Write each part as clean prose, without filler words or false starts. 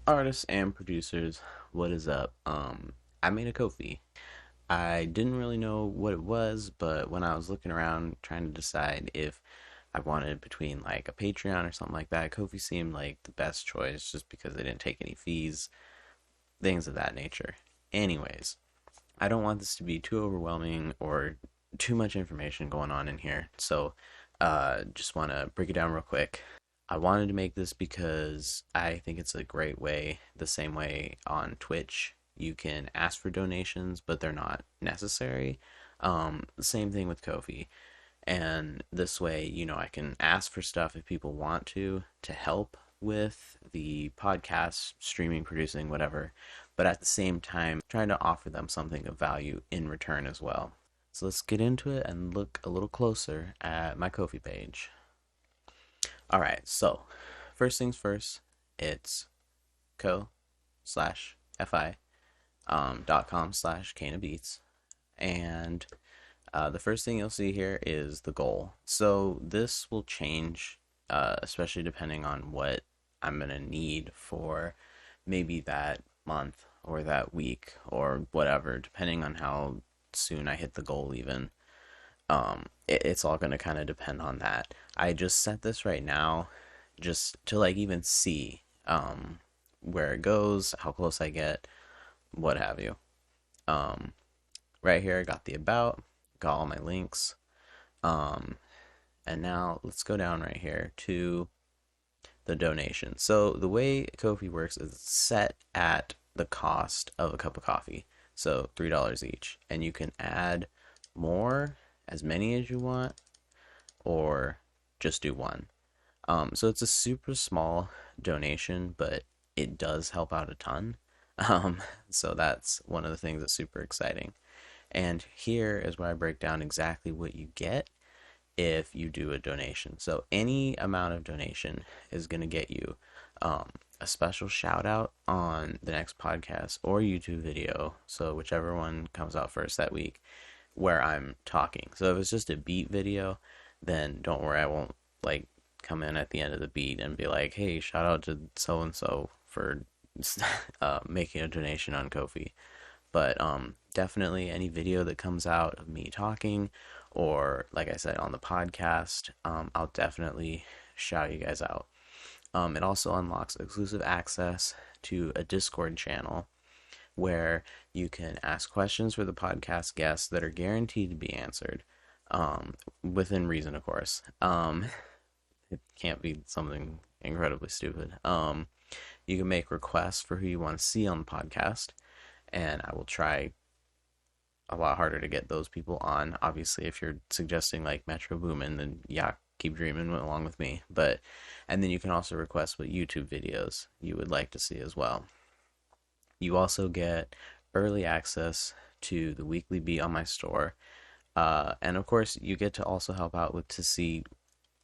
Artists and producers, what is up? I made a Ko-fi. I didn't really know what it was, but when I was looking around trying to decide if I wanted between like a Patreon or something like that, Ko-fi seemed like the best choice just because they didn't take any fees, things of that nature. Anyways, I don't want this to be too overwhelming or too much information going on in here. So, just want to break it down real quick. I wanted to make this because I think it's a great way, the same way on Twitch, you can ask for donations, but they're not necessary. Same thing with Kofi. And this way, I can ask for stuff if people want to help with the podcast, streaming, producing, whatever. But at the same time, trying to offer them something of value in return as well. So let's get into it and look a little closer at my Kofi page. All right, so first things first, it's co slash fi .com/Kana Beats, and the first thing you'll see here is the goal. So this will change, especially depending on what I'm gonna need for maybe that month or that week or whatever, depending on how soon I hit the goal even. It's all gonna kind of depend on that. I just set this right now just to like even see where it goes, how close I get, what have you. Um, right here I got the about, got all my links. Um, and now let's go down right here to the donation. So the way Ko-fi works is it's set at the cost of a cup of coffee. So $3 each. And you can add more, as many as you want, or just do one. So it's a super small donation, but it does help out a ton. Um, so that's one of the things that's super exciting. And here is where I break down exactly what you get if you do a donation. So any amount of donation is going to get you a special shout out on the next podcast or YouTube video. So whichever one comes out first that week where I'm talking. So if it's just a beat video, then don't worry, I won't like come in at the end of the beat and be like, hey, shout out to so and so for making a donation on Ko-fi. But definitely any video that comes out of me talking, or like I said on the podcast, I'll definitely shout you guys out. It also unlocks exclusive access to a Discord channel where you can ask questions for the podcast guests that are guaranteed to be answered, within reason, of course. It can't be something incredibly stupid. You can make requests for who you want to see on the podcast, and I will try a lot harder to get those people on. Obviously, if you're suggesting like Metro Boomin, then yeah, keep dreaming along with me. But and then you can also request what YouTube videos you would like to see as well. You also get early access to the weekly beat on my store. And of course, you get to also help out with to see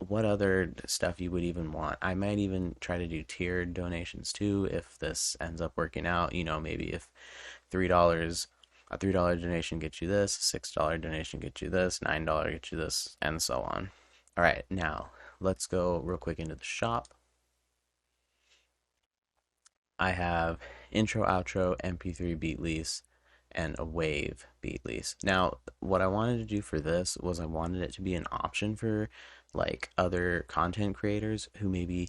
what other stuff you would even want. I might even try to do tiered donations too if this ends up working out. Maybe if $3 a $3 donation gets you this, $6 donation gets you this, $9 gets you this, and so on. All right, now let's go real quick into the shop. I have intro, outro, MP3 beat lease, and a wave beat lease. Now, what I wanted to do for this was I wanted it to be an option for like other content creators who maybe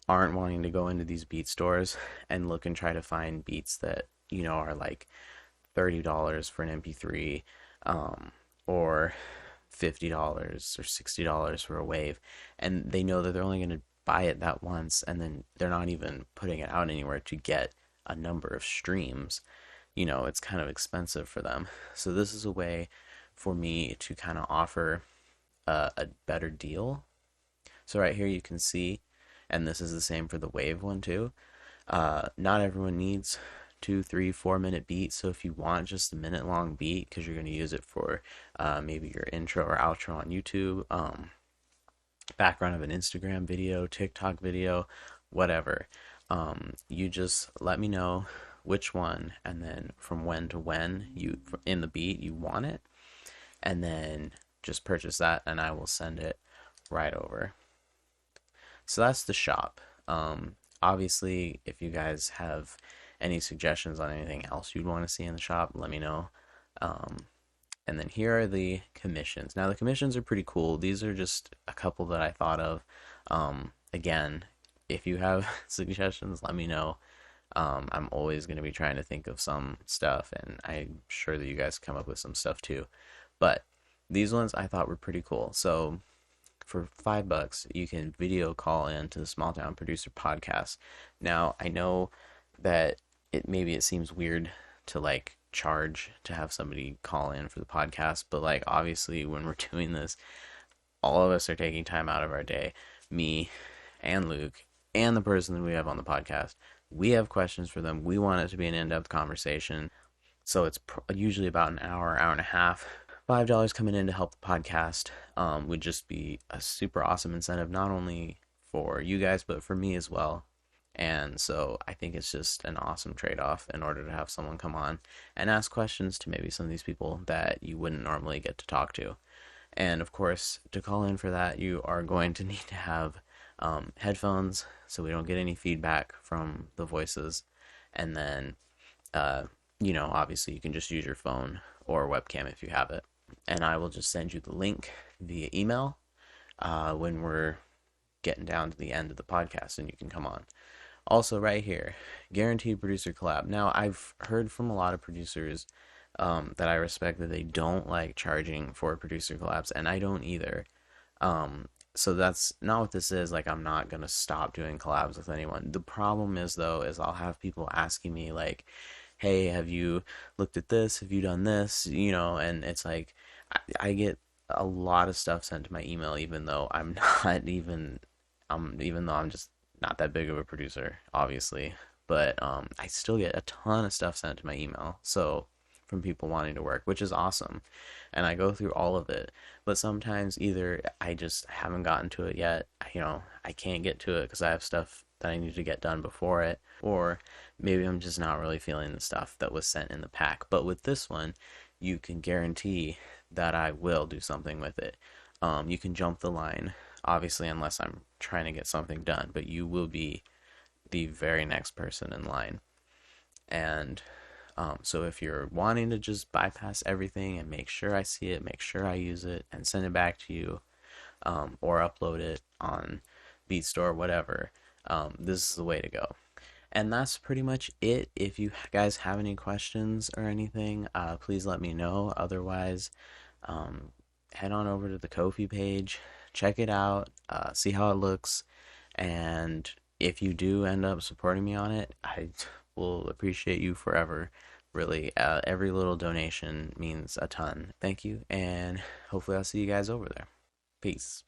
aren't wanting to go into these beat stores and look and try to find beats that, are like $30 for an MP3, or $50 or $60 for a wave, and they know that they're only going to buy it that once, and then they're not even putting it out anywhere to get a number of streams. It's kind of expensive for them. So this is a way for me to kind of offer a better deal. So right here you can see, and this is the same for the wave one too. Not everyone needs 2, 3, 4 minute beat. So if you want just a minute long beat because you're going to use it for maybe your intro or outro on YouTube, background of an Instagram video, TikTok video, whatever, you just let me know which one, and then from when to when you in the beat you want it, and then just purchase that and I will send it right over. So that's the shop. Obviously, if you guys have any suggestions on anything else you'd want to see in the shop, let me know. Um, and then here are the commissions. Now, the commissions are pretty cool. These are just a couple that I thought of. Again, if you have suggestions, let me know. I'm always going to be trying to think of some stuff, and I'm sure that you guys come up with some stuff too. But these ones I thought were pretty cool. So for $5, you can video call in to the Small Town Producer podcast. Now, I know that it seems weird to like charge to have somebody call in for the podcast, but like obviously when we're doing this, all of us are taking time out of our day. Me and Luke and the person that we have on the podcast. We have questions for them. We want it to be an in-depth conversation. So it's usually about an hour, hour and a half. $5 coming in to help the podcast would just be a super awesome incentive, not only for you guys, but for me as well. And so I think it's just an awesome trade off in order to have someone come on and ask questions to maybe some of these people that you wouldn't normally get to talk to. And of course, to call in for that, you are going to need to have headphones so we don't get any feedback from the voices. And then, uh, obviously you can just use your phone or webcam if you have it. And I will just send you the link via email when we're getting down to the end of the podcast and you can come on. Also, right here, guaranteed producer collab. Now, I've heard from a lot of producers that I respect that they don't like charging for producer collabs, and I don't either. So that's not what this is. Like, I'm not gonna stop doing collabs with anyone. The problem is, though, is I'll have people asking me like, "Hey, have you looked at this? Have you done this?" And it's like I get a lot of stuff sent to my email, even though I'm not even though I'm just not that big of a producer, obviously. But I still get a ton of stuff sent to my email. So from people wanting to work, which is awesome. And I go through all of it. But sometimes either I just haven't gotten to it yet, I can't get to it because I have stuff that I need to get done before it, or maybe I'm just not really feeling the stuff that was sent in the pack. But with this one, you can guarantee that I will do something with it. You can jump the line, obviously, unless I'm trying to get something done, but you will be the very next person in line. And so if you're wanting to just bypass everything and make sure I see it, make sure I use it, and send it back to you, or upload it on BeatStore, whatever, this is the way to go. And that's pretty much it. If you guys have any questions or anything, please let me know. Otherwise, head on over to the Ko-fi page, check it out, see how it looks, and if you do end up supporting me on it, I will appreciate you forever. Really, every little donation means a ton. Thank you, and hopefully I'll see you guys over there. Peace.